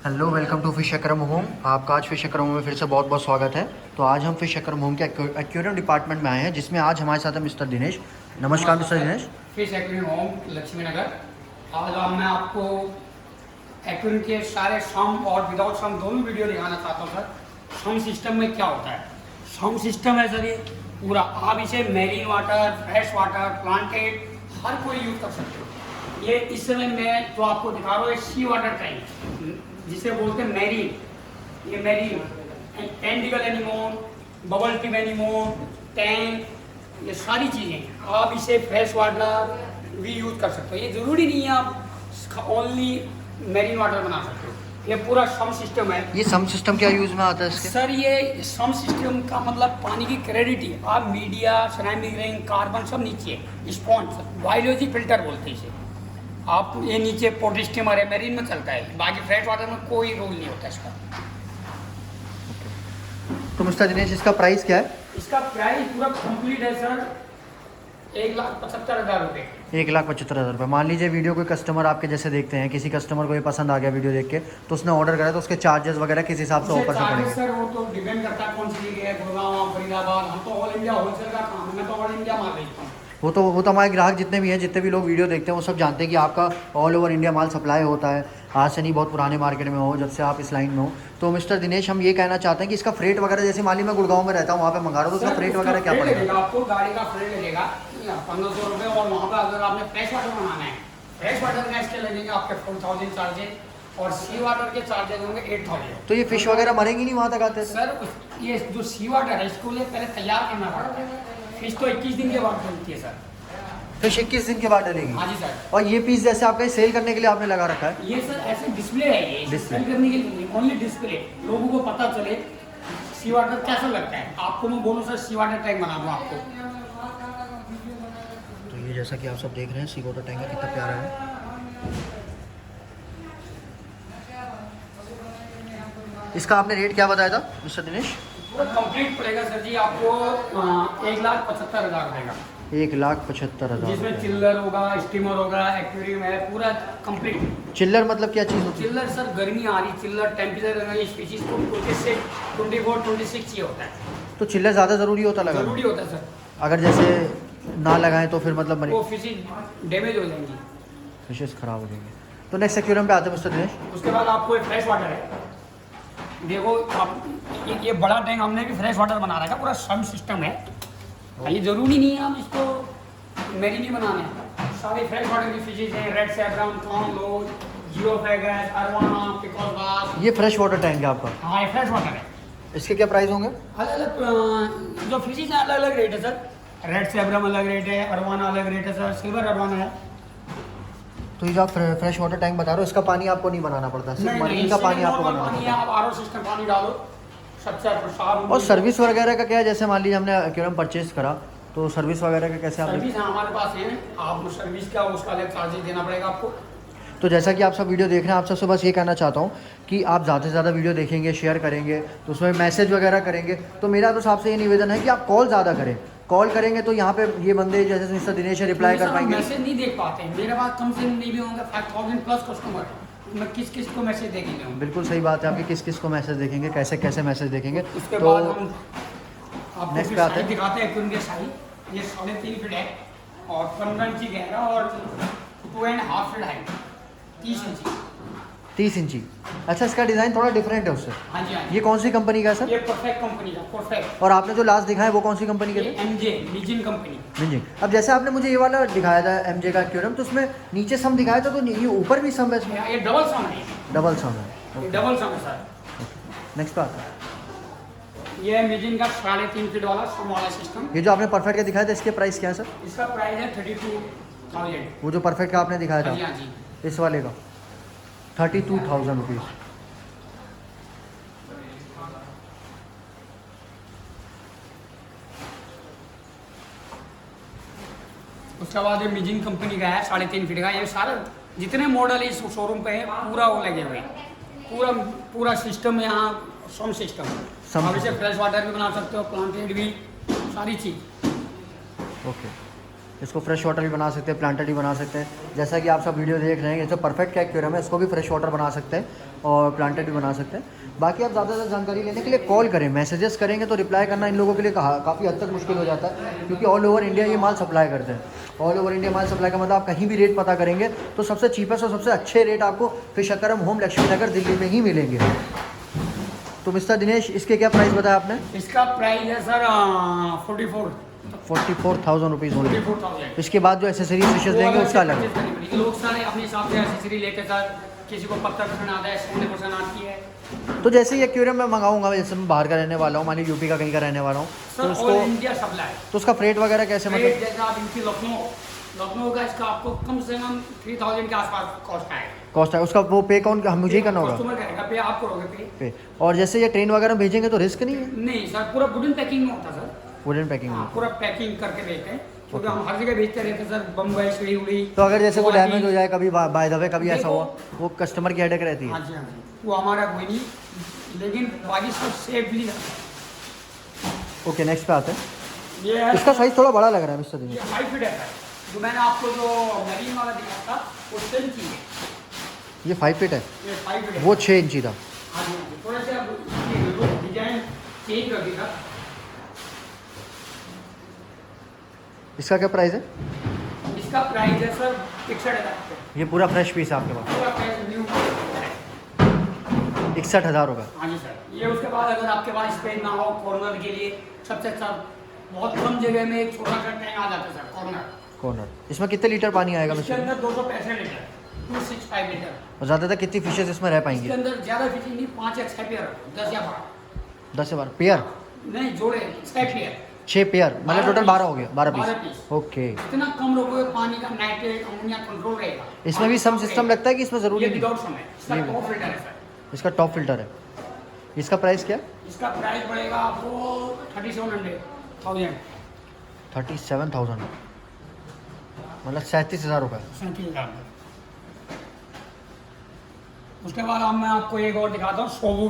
Hello, welcome to fish aquarium home. आपका आज fish aquarium में फिर से बहुत बहुत स्वागत है। तो आज हम फिश एक्वेरियम होम के एक्वेरियम डिपार्टमेंट में आए हैं, जिसमें आज हमारे साथ है मिस्टर दिनेश। नमस्कार mister sir, Dinesh. Fish aquarium home Laxmi Nagar. आज मैं आपको एक्वेरियम के सारे सम और विदाउट सम दोनों वीडियो दिखाना चाहता हूँ सर। सम सिस्टम में क्या होता है? सम सिस्टम है सर, ये पूरा आप इसे marine water, fresh water, planted हर कोई यूज कर सकते हो। ये इस समय मैं जो आपको दिखा रहा हूँ सी वाटर टैंक, जिसे बोलते हैं मैरीन। ये marine tentacle anemone, bubble tip anemone, tank, ये सारी चीज़ें आप इसे फ्रेश वाटर भी यूज कर सकते हो। ये ज़रूरी नहीं है आप ओनली मैरीन वाटर बना सकते हो। ये पूरा सम सिस्टम है। ये सम सिस्टम क्या यूज़ में आता है इसके? सर, ये सम सिस्टम का मतलब पानी की क्रेडिटी, आप मीडिया, सिरेमिक रिंग, कार्बन सब नीचे है, स्पॉन्ज, बायोलॉजी फिल्टर बोलते हैं इसे। आप ये नीचे पोटेशियम है, मैरीन में चलता है, बाकी फ्रेश वाटर में कोई रोल नहीं होता इसका। तो मिस्टर दिनेश, इसका प्राइस क्या है? इसका प्राइस पूरा कंप्लीट है सर 1,75,000 रुपये। 1,75,000 मान लीजिए वीडियो कोई कस्टमर आपके जैसे देखते हैं, किसी कस्टमर को ये पसंद आ गया वीडियो देख के, तो उसने ऑर्डर करा, तो उसके चार्जेस वगैरह किस हिसाब से ऑफर से पड़ेंगे? सर वो तो डिपेंड करता है कौन सी जगह है, गुड़गांव, फरीदाबाद। हम तो ऑल इंडिया होलसेल का काम है, मैं तो ऑल इंडिया माल बेचता हूँ। वो तो हमारे ग्राहक जितने भी हैं, जितने भी लोग वीडियो देखते हैं, वो सब जानते हैं कि आपका ऑल ओवर इंडिया माल सप्लाई होता है। आज से नहीं, बहुत पुराने मार्केट में हो, जब से आप इस लाइन में हो। तो मिस्टर दिनेश, हम ये कहना चाहते हैं कि इसका फ्रेट वगैरह, जैसे मान ली मैं गुड़गांव में रहता हूँ, वहाँ पे मंगा रहा हूँ, तो उसका फ्रेट वगैरह क्या पड़ेगा? आपको गाड़ी का फ्रेट लगेगा 1,500 रुपये, और वहाँ पर अगर आपने फ्रेश वाटर बनाना है, फ्रेश वाटर का इसके लगेंगे आपके 4,000 चार्जेस, और सी वाटर के चार्जेस होंगे 8,000। तो ये फिश वगैरह मरेंगी नहीं वहाँ तक आते हैं? सर ये जो सी वाटर है, इसको लिए पहले तैयार करना पड़ता है। फिश तो 21 दिन के बाद बनती है सर। फिश 21 दिन के बाद डलेगी? हाँ जी सर। और ये पीस जैसे आपका सेल करने के लिए आपने लगा रखा है? ये सर ऐसे डिस्प्ले है, ये डिस्प्ले करने के लिए ओनली डिस्प्ले, लोगों को पता चले सी वाटर कैसा लगता है। आपको मैं बोलूँ सर, सी वाटर टैंक बना दूँ आपको। तो ये जैसा कि आप सब देख रहे हैं, सी वाटर टैंक कितना प्यारा है। इसका आपने रेट क्या बताया था मिस्टर दिनेश? पूरा कंप्लीट पड़ेगा सर जी आपको 1,75,000 रुपये का, 1,75,000। जिसमें चिल्लर होगा, स्टीमर होगा, एक्वेरियम है, पूरा कंप्लीट। चिल्लर मतलब क्या चीज़ होती है? चिल्लर सर, गर्मी आ रही, चिल्लर टेम्परेचर स्पीशीज को 24-26 चाहिए होता है। तो चिल्लर ज़्यादा ज़रूरी होता लगा? जरूरी होता है सर। अगर जैसे ना लगाएं तो फिर मतलब वो फिशेज डैमेज हो जाएंगी, फिशेस ख़राब हो जाएंगे। तो नेक्स्ट एक्वेरियम पे आते हैं मिस्टर दिनेश। उसके बाद आपको एक फ्रेश वाटर है। देखो आप, ये बड़ा टैंक हमने भी फ्रेश वाटर बना रखा है, पूरा सम सिस्टम है। ये जरूरी नहीं है हम इसको मैरीन ही बनाने हैं, सारे फ्रेश वाटर की फिशेज हैं, रेड सैफरन, क्लाउन लोज, जियोफेगस, अरवाना, पिकॉस बास। ये फ्रेश वाटर टैंक है आपका? हाँ, ये फ्रेश वाटर है। इसके क्या प्राइस होंगे? अलग अलग जो फिशेज हैं, अलग अलग रेट है सर। रेड सैफरन अलग रेट है, अरवाना अलग रेट है सर, सिल्वर अरवाना है। तो ये जो आप फ्रेश वाटर टैंक बता रहे हो, इसका पानी आपको नहीं बनाना पड़ता, सिर्फ मरीन का पानी आपको बनाना पानी है, पड़ता है? आप आरओ सिस्टम पानी डालो, सबसे साफ। और सर्विस वगैरह का क्या है? जैसे मान लीजिए हमने एक्वेरियम परचेज करा, तो सर्विस वगैरह का कैसे आप? सर्विस हमारे पास है, आप सर्विस का उसका अलग चार्जेस देना पड़ेगा आपको। तो जैसा कि आप सब वीडियो देख रहे हैं, आप सबसे बस ये कहना चाहता हूँ कि आप ज़्यादा से ज़्यादा वीडियो देखेंगे, शेयर करेंगे, तो उसमें मैसेज वगैरह करेंगे। तो मेरा तो आपसे ये निवेदन है कि आप कॉल ज़्यादा करें। कॉल करेंगे तो यहाँ पे ये बंदे जैसे मिस्टर दिनेश रिप्लाई कर पाएंगे। मैसेज नहीं देख पाते हैं, मेरे पास कम से कम नहीं भी होंगे 5,000 प्लस कस्टमर, मैं किस किस को मैसेज देखेंगे? बिल्कुल सही बात है आपकी, किस किस को मैसेज देखेंगे, कैसे कैसे मैसेज देखेंगे। उसके तो बाद हम आपको नेक्स्ट पे आते हैं। दिखाते हैं कि उनके साइज ये 3.5 फीट है, और 15 इंची गहरा, और 2.5 फीट हाइट, 30 इंची। 30 इंची। अच्छा, इसका डिज़ाइन थोड़ा डिफरेंट है उससे। हाँ जी, हाँ जी। ये कौन सी कंपनी का है सर? ये परफेक्ट कंपनी का, परफेक्ट। और आपने जो लास्ट दिखाया है वो कौन सी कंपनी का? एमजे मिजिन कंपनी। मिजिन। अब जैसे आपने मुझे ये वाला दिखाया था एमजे का एक्वेरियम, तो उसमें नीचे सम दिखाया था, तो ये ऊपर भी सम है इसमें? ये डबल सम है, डबल सम है। ये डबल सम है सर। नेक्स्ट बात है, ये मिजिन का 3.5 फीट वाला सम वाला सिस्टम। ये जो आपने परफेक्ट का दिखाया था, इसके प्राइस क्या है सर? इसका प्राइस है 32,000। वो जो परफेक्ट का आपने दिखाया हाँ जी, था, हाँ जी। इस वाले का 32,000 रुपीज़। उसके बाद ये मिजिन कंपनी का है 3.5 फीट का। ये सारे जितने मॉडल इस शोरूम पे हैं, पूरा वो लगे हुए हैं, पूरा पूरा सिस्टम यहाँ सम सिस्टम। आप इसे फ्रेश वाटर भी बना सकते हो, प्लांटेड भी, सारी चीज़। ओके, इसको फ्रेश वाटर भी बना सकते हैं, प्लांटेड भी बना सकते हैं। जैसा कि आप सब वीडियो देख रहे हैं, ये जो परफेक्ट का एक्वेरियम है, इसको भी फ्रेश वाटर बना सकते हैं। और प्लांटेड भी बना सकते हैं। बाकी आप ज़्यादा से जानकारी लेने के लिए कॉल करें, मैसेजेस करेंगे तो रिप्लाई करना इन लोगों के लिए काफ़ी हद तक मुश्किल हो जाता है, क्योंकि ऑल ओवर इंडिया ये माल सप्लाई करते हैं। ऑल ओवर इंडिया माल सप्लाई का मतलब आप कहीं भी रेट पता करेंगे तो सबसे चीपेस्ट और सबसे अच्छे रेट आपको फिश एक्वेरियम होम लक्ष्मी नगर दिल्ली में ही मिलेंगे। तो मिस्टर दिनेश, इसके क्या प्राइस बताया आपने? इसका प्राइस है सर 44,000 रुपीज़ ओनली। 44,000। इसके बाद जो एसेसरीज फिशेज लेंगे उसका अलग है। लोग सारे अपने हिसाब से एक्सेसरी लेते सर, किसी को 70% आता है, 70% आती है। तो जैसे ये एक्वेरियम मैं मंगाऊंगा, जैसे मैं बाहर का रहने वाला हूँ, मान लीजिए यूपी का कहीं का रहने वाला हूँ, तो सर उसको ऑल इंडिया सप्लाई। तो उसका फ्रेट वगैरह कैसे रेट मतलब? जैसा आप इनकी लखनऊ का इसका आपको कम से कम 3000 के आसपास कॉस्ट आएगा। कॉस्ट है उसका, वो पे कौन मुझे ही करना होगा? कस्टमर करेगा, पे आप करोगे पे। और जैसे ये ट्रेन वगैरह में भेजेंगे तो रिस्क नहीं है? नहीं सर, पूरा वुडन पैकिंग में होता सर। वुडन पैकिंग में? पूरा पैकिंग करके भेजते हैं, क्योंकि हम हर जगह भेजते रहते हैं सर, बम्बई सिलीगुड़ी। तो अगर जैसे वो डैमेज हो जाए कभी बाय द वे, कभी ऐसा हुआ, वो कस्टमर की हेडेक रहती हाँ है? जी हाँ जी, वो हमारा कोई नहीं, लेकिन बाकी सब सेफली। ओके, नेक्स्ट पे आते हैं। ये है इसका साइज़ थोड़ा बड़ा लग रहा है मिस्टर दिनेश। ये 5 फीट है सर, जो मैंने आपको जो मरीन वाला दिखाया था वो 10 इंची है। ये 5 फीट है, ये 5 फीट है। वो 6 इंची था। हाँ जी हाँ जी, थोड़ा सा डिजाइन चेंज कर दिया। इसका क्या प्राइस है? इसका प्राइस है सर 61,000। ये पूरा फ्रेश पीस है आपके पास? पूरा प्राइस न्यू 61,000 रुपये। हाँ जी सर। ये उसके बाद अगर आपके पास स्पेस ना हो कॉर्नर के लिए, सबसे अच्छा बहुत कम जगह में एक छोटा सा टैंक आ जाता है सर, कॉर्नर। इसमें कितने लीटर पानी आएगा इसके मिस्टर? अंदर 265 लीटर, 265 लीटर। और ज़्यादातर कितनी फिशेज इसमें रह इसके पाएंगी? अंदर ज़्यादा फिशिंग नहीं, 5 या 6 पेयर, 10 या 12। 10 से 12 पेयर? नहीं जोड़े, 6 पेयर। 6 पेयर मतलब टोटल 12 हो गया, 12 12 पीस। पीस। ओके। इतना कम रखोगे पानी का नाइट्रेट अमोनिया कंट्रोल रहेगा। इसमें भी सम सिस्टम लगता है कि इसमें ज़रूरी ये नहीं? विदाउट सम है, इसका ये टॉप फिल्टर है सर। इसका टॉप फिल्टर है। इसका प्राइस क्या है? इसका प्राइस पड़ेगा आपको 37,000। 37,000 मतलब 37,000 रुपये। 37,000। उसके बाद अब मैं आपको एक और दिखाता हूँ, सोबो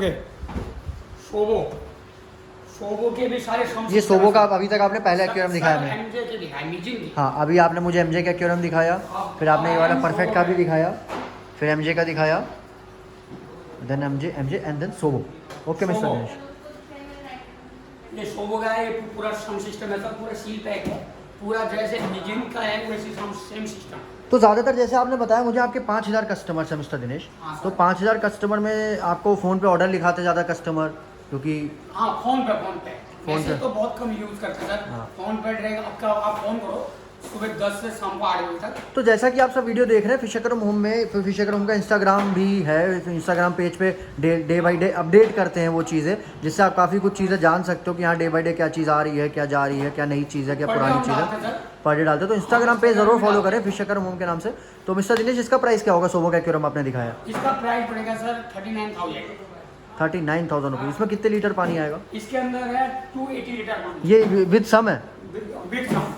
के भी सारे ये सोबो का अभी तक आपने पहले एक्वेरियम दिखाया मैं? एमजे के दिखाया, मीजिंग की। हाँ, अभी आपने मुझे एमजे का एक्वेरियम दिखाया, फिर आपने ये वाला परफेक्ट का भी दिखाया, फिर एमजे का दिखाया, then MJ and then Sobo. Okay mister Sobo. Dinesh. ये सोबो का है, ये पूरा साउंड सिस्टम है सर, पूरा सील पैक है, पूरा जैसे मीजिंग का है वैसे सेम सिस्टम। तो ज़्यादातर जैसे आपने बताया मुझे आपके 5,000 कस्टमर्स हैं मिस्टर दिनेश, हाँ, सर। तो 5,000 कस्टमर में आपको फ़ोन पे ऑर्डर लिखाते ज़्यादा कस्टमर, क्योंकि हाँ फोन पे फोन ऐसे पे। तो बहुत कम यूज करते हैं सर। हाँ। फोन पे रहेगा आपका, आप फोन करो सुबह 10 से शाम को 8 बजे तक। तो जैसा कि आप सब वीडियो देख रहे हैं, फिश एक्वेरियम होम में, फिश एक्वेरियम का इंस्टाग्राम भी है, इंस्टाग्राम पेज पे डे बाई डे अपडेट करते हैं वो चीज़ें, जिससे आप काफ़ी कुछ चीज़ें जान सकते हो कि हाँ डे बाई डे क्या चीज़ आ रही है, क्या जा रही है, क्या नई चीज़ है, क्या पुरानी चीज़ है, पर डे डालते हैं। तो इंस्टाग्राम पेज ज़रूर फॉलो करें फिश एक्वेरियम होम के नाम से। तो मिस्टर दिनेश, इसका प्राइस क्या होगा सोबो का एक्वेरियम आपने दिखाया? इसका प्राइस पड़ेगा सर 39,000। 39,000 रुपये। इसमें कितने लीटर पानी आएगा? इसके अंदर है 280 लीटर पानी ये विद सम है? With some.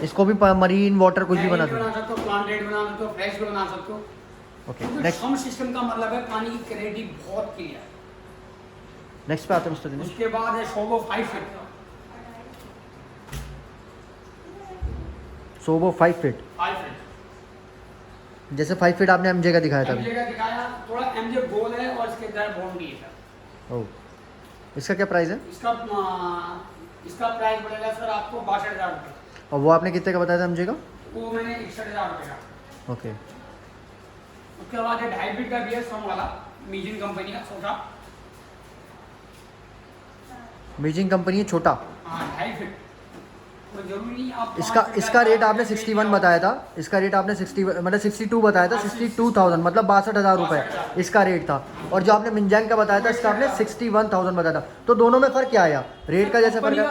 इसको भी मरीन वाटर कुछ भी बना बना सकते सकते हो, प्लांटेड बना सकते हो, फ्रेश भी बना सकते हो। ओके, क्योंकि नेक्स्ट सम सिस्टम का मतलब है पानी की क्लैरिटी बहुत क्लियर है। नेक्स्ट पे आते हैं मिस्टर दिनेश। उसके बाद है सोबो 5 फीट। सोबो 5 फीट। 5 फीट जैसे 5 फीट आपने एमजे का दिखाया था अभी। एमजे का दिखाया, थोड़ा एमजे गोल है और इसके अंदर बॉन्ड भी है सर। ओह, इसका क्या प्राइस है? इसका प्राइस पड़ेगा सर आपको 62,000 रुपये। और वो आपने कितने का बताया था एमजे का? वो मैंने 61,000 रुपये का। ओके। उसके बाद है 2.5 फीट का भी है सम वाला, मीजिंग कंपनी का छोटा। मीजिंग कंपनी है छोटा। हाँ 2.5 फीट। तो जरूरी नहीं आप इसका रेट आपने 61 बताया था, इसका रेट आपने 60 मतलब 62 बताया था, 62,000 मतलब 62,000 रुपये इसका रेट था। और जो आपने मिंजांग का बताया था इसका आपने 61,000 बताया था। तो दोनों में फ़र्क क्या आया? रेट का जैसे फ़र्क है?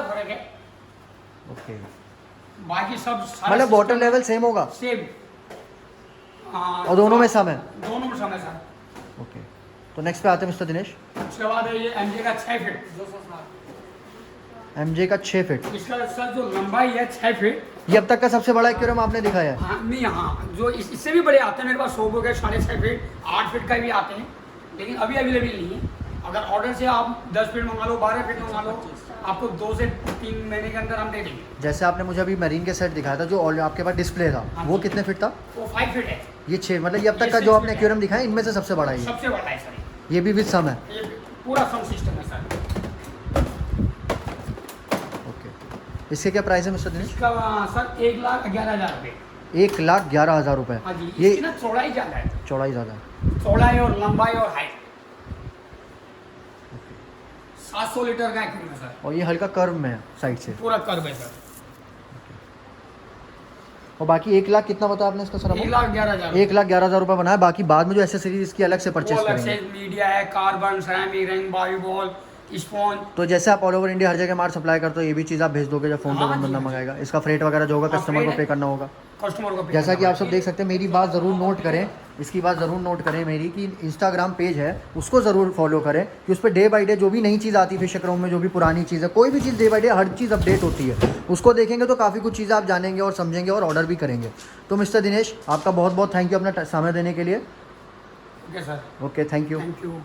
ओके, बाकी सब मतलब वाटर लेवल सेम होगा सेम। और दोनों में सम है? दोनों में सम है सर। ओके, तो नेक्स्ट पे आते हैं मिस्टर दिनेश। उसके बाद है ये एमजे का 6 फीट। एमजे का 6 फीट। इसका सर जो लंबाई है 6 फीट। ये अब तक का सबसे बड़ा एक्वेरियम आपने दिखाया है? हाँ नहीं, हाँ जो इससे भी बड़े आते हैं मेरे पास, सोबो के 6.5 फीट, 8 फीट का भी आते हैं, लेकिन अभी अवेलेबल नहीं है। अगर ऑर्डर से आप 10 फीट मंगा लो, 12 फीट मंगा लो, आपको 2 से 3 महीने के अंदर हम दे देंगे। जैसे आपने मुझे अभी मरीन के सेट दिखाया था जो आपके पास डिस्प्ले था, हाँ वो जी। कितने फिट था? वो 5 फीट है, ये 6, मतलब ये अब तक ये का 6 जो फीट आपने है। एक्वेरियम दिखाया इनमें से सबसे बड़ा है सबसे बड़ा है सर। ये भी विद सम है। ये पूरा साउंड सिस्टम है सर। ओके, इसके क्या प्राइस है मिस्टर दिनेश? इसका सर 1,11,000 रुपये। 1,11,000 रुपये। हाँ जी, ये इसकी ना चौड़ाई ज़्यादा है, चौड़ाई ज़्यादा है। चौड़ाई और लंबाई और हाइट। 700 लीटर का एक्वेरियम है सर, और ये हल्का कर्व में है साइड से, पूरा कर्व है सर। और बाकी 1 लाख कितना बताया आपने इसका सर? 1,11,000। 1,11,000 रुपये बना है। बाकी बाद में जो एसेसरीज इसकी अलग से वो परचेस अलग से करेंगे। मीडिया है, carbon, ceramic ring, bio ball, sponge. तो जैसे आप ऑल ओवर इंडिया हर जगह माल सप्लाई करते हो, ये भी चीज़ आप भेज दोगे जब फ़ोन पे हाँ जी, बंदा हाँ जी। मंगाएगा? इसका फ्रेट वगैरह जो होगा हाँ, कस्टमर को फ्रेट पे है। करना होगा। कस्टमर को जैसा कि आप सब देख सकते हैं, मेरी बात ज़रूर नोट करें, इसकी बात ज़रूर नोट करें मेरी, कि इंस्टाग्राम पेज है उसको ज़रूर फॉलो करें, कि उस पर डे बाई डे जो भी नई चीज़ आती है फिश एक्वेरियम में, जो भी पुरानी चीज़ है, कोई भी चीज़ डे बाई डे हर चीज़ अपडेट होती है, उसको देखेंगे तो काफ़ी कुछ चीज़ें आप जानेंगे और समझेंगे और ऑर्डर भी करेंगे। तो मिस्टर दिनेश, आपका बहुत बहुत थैंक यू अपना समय देने के लिए। Okay sir, okay, thank you. Thank you.